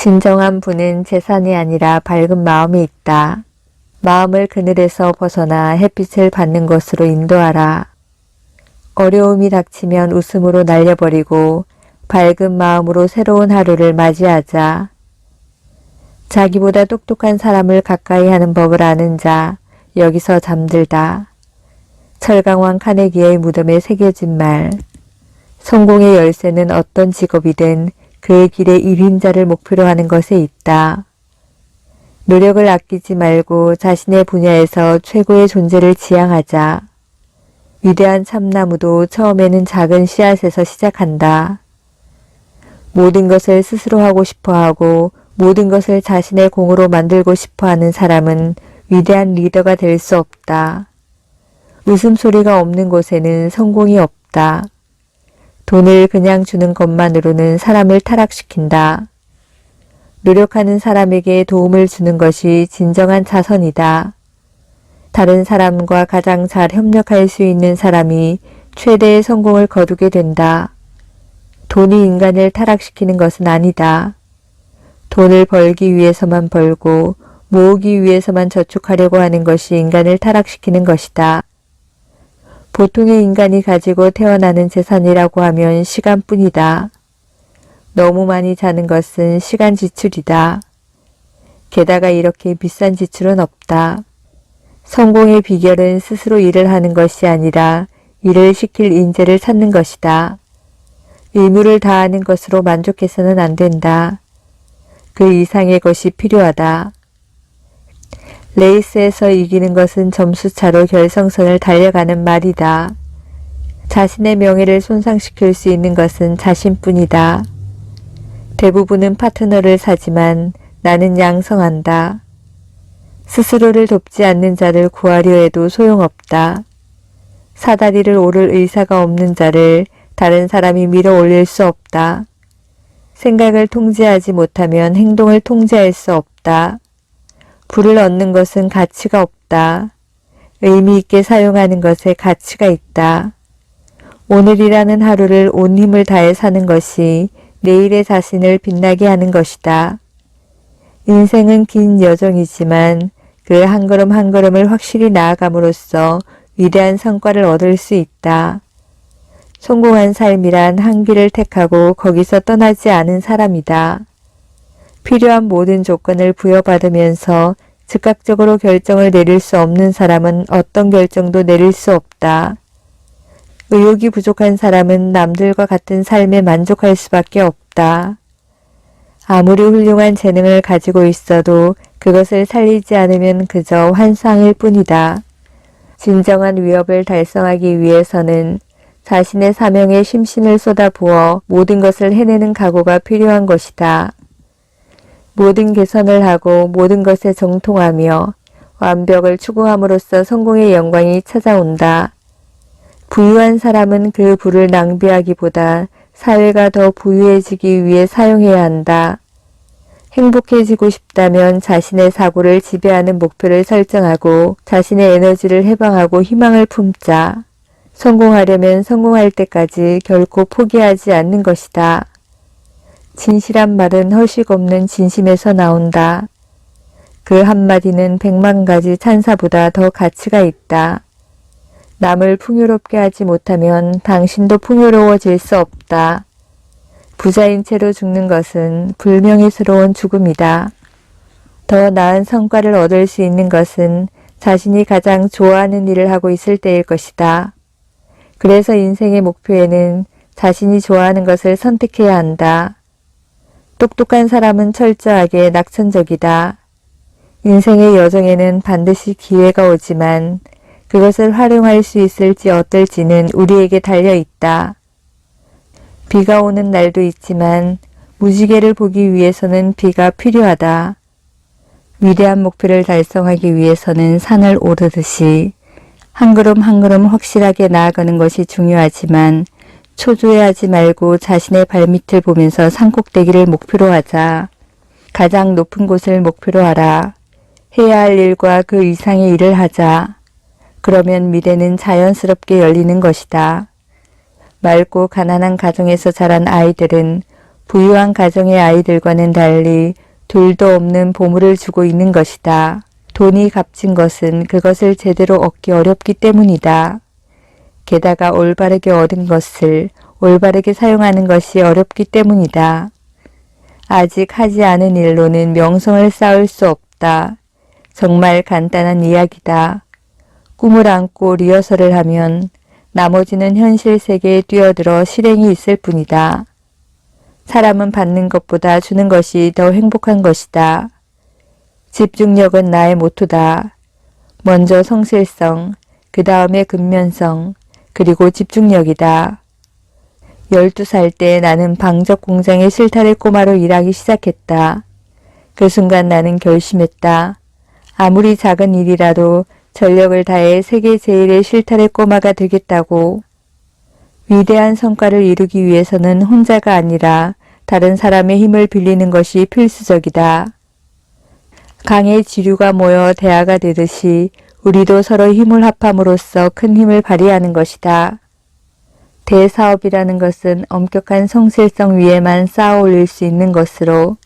진정한 부는 재산이 아니라 밝은 마음에 있다. 마음을 그늘에서 벗어나 햇빛을 받는 것으로 인도하라. 어려움이 닥치면 웃음으로 날려버리고 밝은 마음으로 새로운 하루를 맞이하자. 자기보다 똑똑한 사람을 가까이 하는 법을 아는 자, 여기서 잠들다. 철강왕 카네기의 무덤에 새겨진 말. 성공의 열쇠는 어떤 직업이든 그의 길에 일임자를 목표로 하는 것에 있다. 노력을 아끼지 말고 자신의 분야에서 최고의 존재를 지향하자. 위대한 참나무도 처음에는 작은 씨앗에서 시작한다. 모든 것을 스스로 하고 싶어하고 모든 것을 자신의 공으로 만들고 싶어하는 사람은 위대한 리더가 될 수 없다. 웃음소리가 없는 곳에는 성공이 없다. 돈을 그냥 주는 것만으로는 사람을 타락시킨다. 노력하는 사람에게 도움을 주는 것이 진정한 자선이다. 다른 사람과 가장 잘 협력할 수 있는 사람이 최대의 성공을 거두게 된다. 돈이 인간을 타락시키는 것은 아니다. 돈을 벌기 위해서만 벌고 모으기 위해서만 저축하려고 하는 것이 인간을 타락시키는 것이다. 보통의 인간이 가지고 태어나는 재산이라고 하면 시간뿐이다. 너무 많이 자는 것은 시간 지출이다. 게다가 이렇게 비싼 지출은 없다. 성공의 비결은 스스로 일을 하는 것이 아니라 일을 시킬 인재를 찾는 것이다. 의무를 다하는 것으로 만족해서는 안 된다. 그 이상의 것이 필요하다. 레이스에서 이기는 것은 점수차로 결승선을 달려가는 말이다. 자신의 명예를 손상시킬 수 있는 것은 자신뿐이다. 대부분은 파트너를 사지만 나는 양성한다. 스스로를 돕지 않는 자를 구하려 해도 소용없다. 사다리를 오를 의사가 없는 자를 다른 사람이 밀어 올릴 수 없다. 생각을 통제하지 못하면 행동을 통제할 수 없다. 부를 얻는 것은 가치가 없다. 의미 있게 사용하는 것에 가치가 있다. 오늘이라는 하루를 온 힘을 다해 사는 것이 내일의 자신을 빛나게 하는 것이다. 인생은 긴 여정이지만 그 한 걸음 한 걸음을 확실히 나아감으로써 위대한 성과를 얻을 수 있다. 성공한 삶이란 한 길을 택하고 거기서 떠나지 않은 사람이다. 필요한 모든 조건을 부여받으면서 즉각적으로 결정을 내릴 수 없는 사람은 어떤 결정도 내릴 수 없다. 의욕이 부족한 사람은 남들과 같은 삶에 만족할 수밖에 없다. 아무리 훌륭한 재능을 가지고 있어도 그것을 살리지 않으면 그저 환상일 뿐이다. 진정한 위협을 달성하기 위해서는 자신의 사명에 심신을 쏟아부어 모든 것을 해내는 각오가 필요한 것이다. 모든 개선을 하고 모든 것에 정통하며 완벽을 추구함으로써 성공의 영광이 찾아온다. 부유한 사람은 그 부를 낭비하기보다 사회가 더 부유해지기 위해 사용해야 한다. 행복해지고 싶다면 자신의 사고를 지배하는 목표를 설정하고 자신의 에너지를 해방하고 희망을 품자. 성공하려면 성공할 때까지 결코 포기하지 않는 것이다. 진실한 말은 허식 없는 진심에서 나온다. 그 한마디는 100만 가지 찬사보다 더 가치가 있다. 남을 풍요롭게 하지 못하면 당신도 풍요로워질 수 없다. 부자인 채로 죽는 것은 불명예스러운 죽음이다. 더 나은 성과를 얻을 수 있는 것은 자신이 가장 좋아하는 일을 하고 있을 때일 것이다. 그래서 인생의 목표에는 자신이 좋아하는 것을 선택해야 한다. 똑똑한 사람은 철저하게 낙천적이다. 인생의 여정에는 반드시 기회가 오지만 그것을 활용할 수 있을지 어떨지는 우리에게 달려있다. 비가 오는 날도 있지만 무지개를 보기 위해서는 비가 필요하다. 위대한 목표를 달성하기 위해서는 산을 오르듯이 한 걸음 한 걸음 확실하게 나아가는 것이 중요하지만 초조해하지 말고 자신의 발밑을 보면서 산꼭대기를 목표로 하자. 가장 높은 곳을 목표로 하라. 해야 할 일과 그 이상의 일을 하자. 그러면 미래는 자연스럽게 열리는 것이다. 맑고 가난한 가정에서 자란 아이들은 부유한 가정의 아이들과는 달리 둘도 없는 보물을 주고 있는 것이다. 돈이 값진 것은 그것을 제대로 얻기 어렵기 때문이다. 게다가 올바르게 얻은 것을 올바르게 사용하는 것이 어렵기 때문이다. 아직 하지 않은 일로는 명성을 쌓을 수 없다. 정말 간단한 이야기다. 꿈을 안고 리허설을 하면 나머지는 현실 세계에 뛰어들어 실행이 있을 뿐이다. 사람은 받는 것보다 주는 것이 더 행복한 것이다. 집중력은 나의 모토다. 먼저 성실성, 그 다음에 근면성, 그리고 집중력이다. 12살 때 나는 방적 공장의 실타래 꼬마로 일하기 시작했다. 그 순간 나는 결심했다. 아무리 작은 일이라도 전력을 다해 세계 제일의 실타래 꼬마가 되겠다고. 위대한 성과를 이루기 위해서는 혼자가 아니라 다른 사람의 힘을 빌리는 것이 필수적이다. 강의 지류가 모여 대하가 되듯이 우리도 서로 힘을 합함으로써 큰 힘을 발휘하는 것이다. 대사업이라는 것은 엄격한 성실성 위에만 쌓아 올릴 수 있는 것으로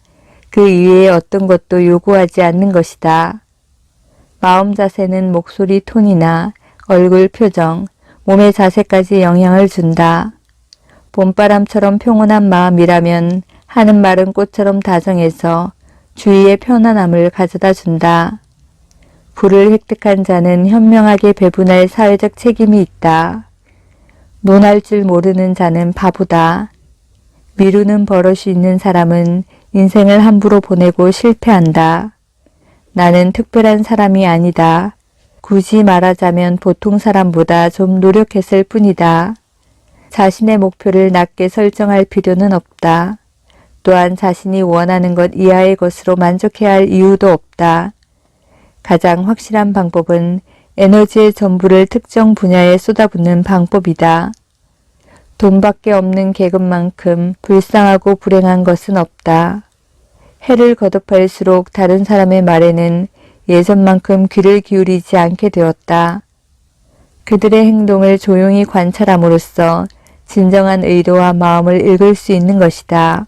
그 이외의 어떤 것도 요구하지 않는 것이다. 마음 자세는 목소리 톤이나 얼굴 표정, 몸의 자세까지 영향을 준다. 봄바람처럼 평온한 마음이라면 하는 말은 꽃처럼 다정해서 주위의 편안함을 가져다 준다. 부를 획득한 자는 현명하게 배분할 사회적 책임이 있다. 논할 줄 모르는 자는 바보다. 미루는 버릇이 있는 사람은 인생을 함부로 보내고 실패한다. 나는 특별한 사람이 아니다. 굳이 말하자면 보통 사람보다 좀 노력했을 뿐이다. 자신의 목표를 낮게 설정할 필요는 없다. 또한 자신이 원하는 것 이하의 것으로 만족해야 할 이유도 없다. 가장 확실한 방법은 에너지의 전부를 특정 분야에 쏟아붓는 방법이다. 돈밖에 없는 계급만큼 불쌍하고 불행한 것은 없다. 해를 거듭할수록 다른 사람의 말에는 예전만큼 귀를 기울이지 않게 되었다. 그들의 행동을 조용히 관찰함으로써 진정한 의도와 마음을 읽을 수 있는 것이다.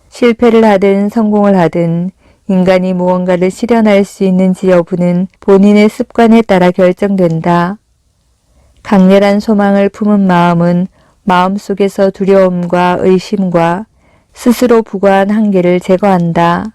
실패를 하든 성공을 하든 인간이 무언가를 실현할 수 있는지 여부는 본인의 습관에 따라 결정된다. 강렬한 소망을 품은 마음은 마음속에서 두려움과 의심과 스스로 부과한 한계를 제거한다.